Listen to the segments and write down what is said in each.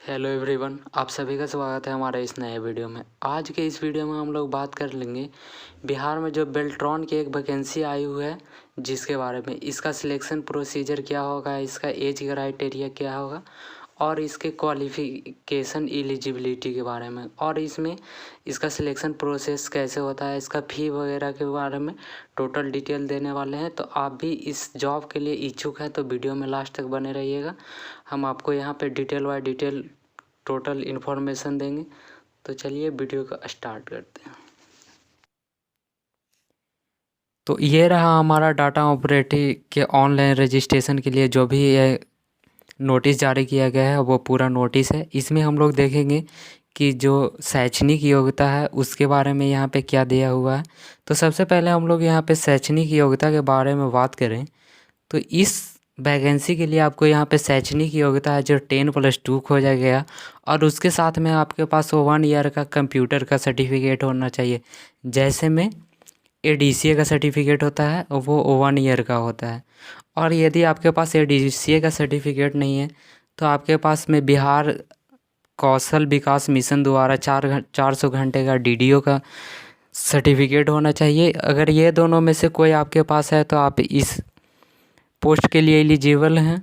Hello everyone, आप सभी का स्वागत है हमारे इस नए वीडियो में। आज के इस वीडियो में हम लोग बात कर लेंगे बिहार में जो बेल्ट्रॉन की एक वैकेंसी आई हुई है जिसके बारे में। इसका सिलेक्शन प्रोसीजर क्या होगा, इसका एज क्राइटेरिया क्या होगा और इसके क्वालिफ़िकेशन एलिजिबिलिटी के बारे में, और इसमें इसका सिलेक्शन प्रोसेस कैसे होता है, इसका फ़ी वगैरह के बारे में टोटल डिटेल देने वाले हैं। तो आप भी इस जॉब के लिए इच्छुक हैं तो वीडियो में लास्ट तक बने रहिएगा। हम आपको यहाँ पे detail by detail total information देंगे। तो चलिए वीडियो को स्टार्ट करते हैं। तो ये रहा हमारा डाटा ऑपरेटर के ऑनलाइन रजिस्ट्रेशन के लिए जो भी ये नोटिस जारी किया गया है वो पूरा नोटिस है। इसमें हम लोग देखेंगे कि जो शैक्षणिक योग्यता है उसके बारे में यहाँ पे क्या दिया हुआ है। तो सबसे पहले हम लोग यहाँ पे शैक्षणिक योग्यता के बारे में बात करें तो इस वैकेंसी के लिए आपको यहाँ पे शैक्षणिक योग्यता है जो 10+2 खोजा गया, और उसके साथ में आपके पास 1 ईयर का कंप्यूटर का सर्टिफिकेट होना चाहिए। जैसे में ADCA का सर्टिफिकेट होता है वो 1 ईयर का होता है। और यदि आपके पास ADCA का सर्टिफिकेट नहीं है तो आपके पास में बिहार कौशल विकास मिशन द्वारा 400 घंटे का DDO का सर्टिफिकेट होना चाहिए। अगर ये दोनों में से कोई आपके पास है तो आप इस पोस्ट के लिए एलिजिबल हैं।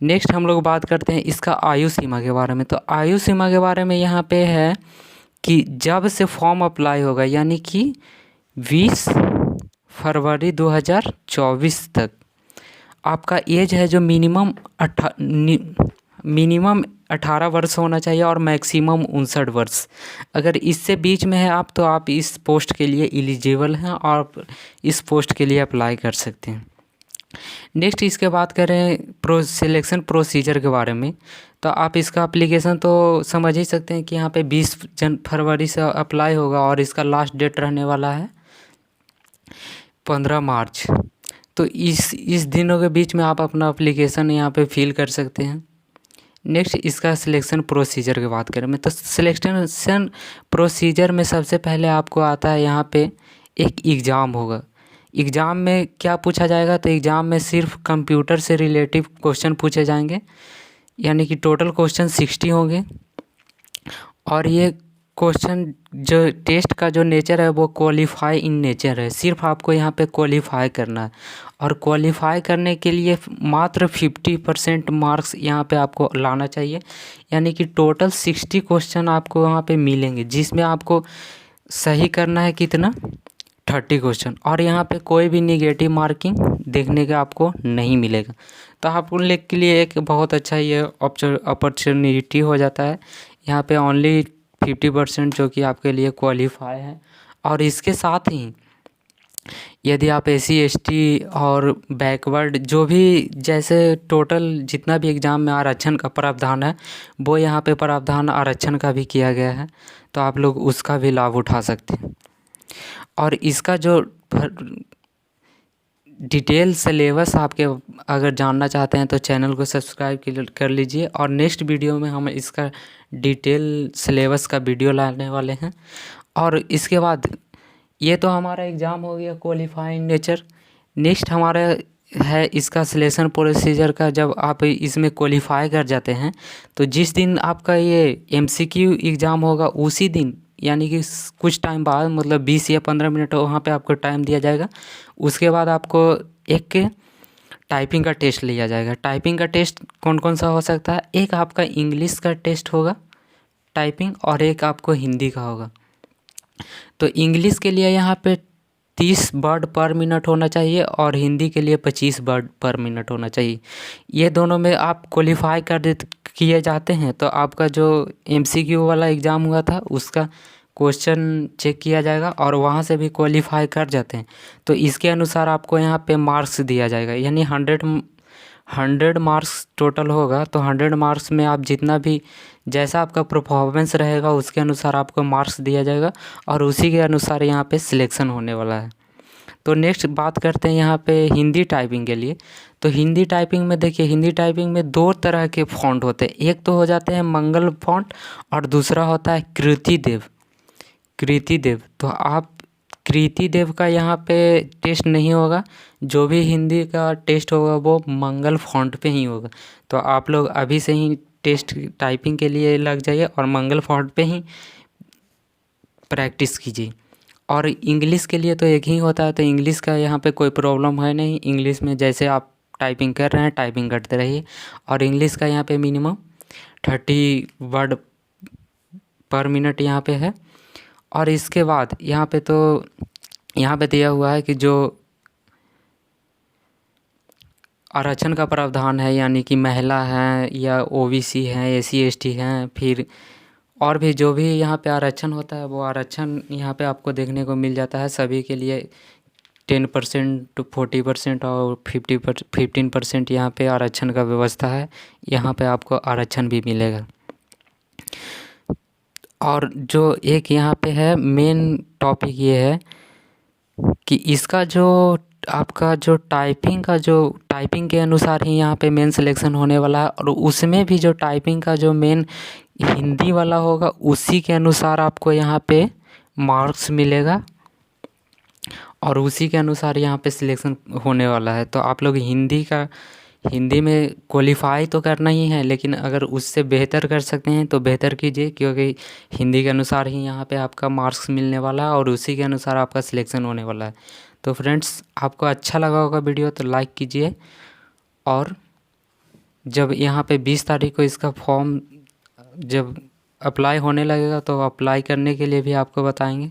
नेक्स्ट हम लोग बात करते हैं इसका आयु सीमा के बारे में। तो आयु सीमा के बारे में यहाँ पे है कि जब से फॉर्म अप्लाई होगा यानी कि 20 फरवरी 2024 तक आपका एज है जो मिनिमम 18 वर्ष होना चाहिए और मैक्सिमम 59 वर्ष। अगर इससे बीच में है आप तो आप इस पोस्ट के लिए एलिजिबल हैं और इस पोस्ट के लिए अप्लाई कर सकते हैं। नेक्स्ट इसके बात करें सिलेक्शन प्रोसीजर के बारे में। तो आप इसका एप्लीकेशन तो समझ ही सकते हैं कि यहाँ पे 20 फरवरी से अप्लाई होगा और इसका लास्ट डेट रहने वाला है 15 मार्च। तो इस दिनों के बीच में आप अपना एप्लीकेशन यहाँ पे फिल कर सकते हैं। नेक्स्ट इसका सिलेक्शन प्रोसीजर की बात करें मैं तो सिलेक्शन प्रोसीजर में सबसे पहले आपको आता है यहाँ पे एक एग्ज़ाम होगा। एग्ज़ाम में क्या पूछा जाएगा, तो एग्ज़ाम में सिर्फ कंप्यूटर से रिलेटिव क्वेश्चन पूछे जाएंगे, यानी कि टोटल क्वेश्चन 60 होंगे। और ये क्वेश्चन जो टेस्ट का जो नेचर है वो क्वालिफाई इन नेचर है। सिर्फ आपको यहाँ पे क्वालिफाई करना है और क्वालिफाई करने के लिए मात्र 50% मार्क्स यहाँ पे आपको लाना चाहिए, यानी कि टोटल 60 क्वेश्चन आपको वहाँ पे मिलेंगे जिसमें आपको सही करना है कितना 30 क्वेश्चन, और यहाँ पे कोई भी निगेटिव मार्किंग देखने का आपको नहीं मिलेगा। तो आप उन लोग के लिए एक बहुत अच्छा ये अपॉर्चुनिटी हो जाता है। यहाँ पे ओनली 50% जो कि आपके लिए क्वालिफाई है। और इसके साथ ही यदि आप SC ST और बैकवर्ड जो भी जैसे टोटल जितना भी एग्ज़ाम में आरक्षण का प्रावधान है वो यहाँ पे प्रावधान आरक्षण का भी किया गया है, तो आप लोग उसका भी लाभ उठा सकते हैं। और इसका जो डिटेल सिलेबस आपके अगर जानना चाहते हैं तो चैनल को सब्सक्राइब कर लीजिए, और नेक्स्ट वीडियो में हम इसका डिटेल सिलेबस का वीडियो लाने वाले हैं। और इसके बाद ये तो हमारा एग्ज़ाम हो गया क्वालिफाइंग नेचर। नेक्स्ट हमारा है इसका सिलेक्शन प्रोसीजर का। जब आप इसमें क्वालिफाई कर जाते हैं तो जिस दिन आपका ये MCQ एग्ज़ाम होगा उसी दिन, यानी कि कुछ टाइम बाद, मतलब 20 या 15 मिनट वहाँ पे आपको टाइम दिया जाएगा। उसके बाद आपको एक टाइपिंग का टेस्ट लिया जाएगा। टाइपिंग का टेस्ट कौन कौन सा हो सकता है, एक आपका इंग्लिश का टेस्ट होगा टाइपिंग और एक आपको हिंदी का होगा। तो इंग्लिश के लिए यहाँ पे 30 वर्ड पर मिनट होना चाहिए और हिंदी के लिए 25 वर्ड पर मिनट होना चाहिए। ये दोनों में आप क्वालिफाई किए जाते हैं तो आपका जो MCQ वाला एग्ज़ाम हुआ था उसका क्वेश्चन चेक किया जाएगा, और वहाँ से भी क्वालिफाई कर जाते हैं तो इसके अनुसार आपको यहाँ पे मार्क्स दिया जाएगा। यानी 100 मार्क्स टोटल होगा, तो 100 मार्क्स में आप जितना भी जैसा आपका परफॉर्मेंस रहेगा उसके अनुसार आपको मार्क्स दिया जाएगा और उसी के अनुसार यहाँ पे सिलेक्शन होने वाला है। तो नेक्स्ट बात करते हैं यहाँ पे हिंदी टाइपिंग के लिए। तो हिंदी टाइपिंग में देखिए, हिंदी टाइपिंग में 2 तरह के फ़ॉन्ट होते हैं। एक तो हो जाते हैं मंगल फ़ॉन्ट और दूसरा होता है कृतिदेव। तो आप कृतिदेव का यहाँ पे टेस्ट नहीं होगा, जो भी हिंदी का टेस्ट होगा वो मंगल फ़ॉन्ट पे ही होगा। तो आप लोग अभी से ही टेस्ट टाइपिंग के लिए लग जाइए और मंगल फोर्ट पे ही प्रैक्टिस कीजिए। और इंग्लिश के लिए तो एक ही होता है, तो इंग्लिश का यहाँ पे कोई प्रॉब्लम है नहीं। इंग्लिश में जैसे आप टाइपिंग कर रहे हैं टाइपिंग करते रहिए। और इंग्लिश का यहाँ पे मिनिमम 30 वर्ड पर मिनट यहाँ पे है। और इसके बाद यहाँ पे दिया हुआ है कि जो आरक्षण का प्रावधान है, यानी कि महिला हैं या ओबीसी हैं, एससी एसटी हैं, फिर और भी जो भी यहाँ पे आरक्षण होता है वो आरक्षण यहाँ पे आपको देखने को मिल जाता है सभी के लिए। 10% 40% और 15% यहाँ पे आरक्षण का व्यवस्था है। यहाँ पे आपको आरक्षण भी मिलेगा। और जो एक यहाँ पे है मेन टॉपिक ये है कि इसका जो आपका जो टाइपिंग के अनुसार ही यहाँ पे मेन सिलेक्शन होने वाला है। और उसमें भी जो टाइपिंग का जो मेन हिंदी वाला होगा उसी के अनुसार आपको यहाँ पे मार्क्स मिलेगा और उसी के अनुसार यहाँ पे सिलेक्शन होने वाला है। तो आप लोग हिंदी में क्वालिफाई तो करना ही है, लेकिन अगर उससे बेहतर कर सकते हैं तो बेहतर कीजिए, क्योंकि हिंदी के अनुसार ही यहाँ पे आपका मार्क्स मिलने वाला है और उसी के अनुसार आपका सिलेक्शन होने वाला है। तो फ्रेंड्स, आपको अच्छा लगा होगा वीडियो तो लाइक कीजिए। और जब यहाँ पे 20 तारीख को इसका फॉर्म जब अप्लाई होने लगेगा तो अप्लाई करने के लिए भी आपको बताएंगे।